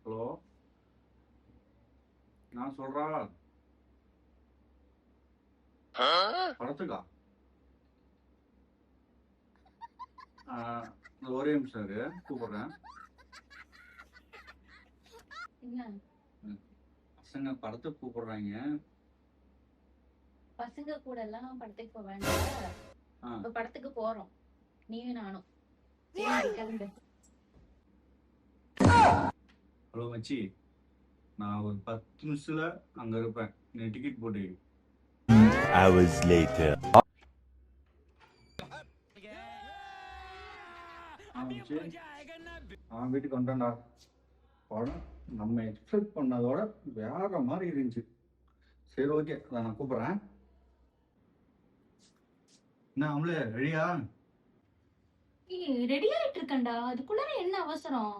Hello, நான் சொல்றா படத்துக்கா? ஒரே நிமிஷம் இரு, கூப்பிடுறேன். பசங்க படத்துக்கு கூப்பிடுறாங்க. பசங்க கூட எல்லாம் படத்துக்கு போக வேண்டாம். இப்ப படத்துக்கு போறோம், நீயும் நானும். கிளம்பு. ஹலோ மச்சி, நான் ஒரு 10 நிமிஷத்துல அங்க இருப்பேன். நீ டிக்கெட் போட்டு வை. Hours later. வீட்டுக்கு வந்துட்டேன்டா. படம் நம்ம எக்ஸ்பெக்ட் பண்ணதோட வேற மாதிரி இருந்துச்சு. சரி, ஓகே, நான் கூப்பிடுறேன். என்ன அவங்களே ரெடியா? ரெடி ஆயிட்டு இருக்கேன்டா, அதுக்குள்ள என்ன அவசரம்?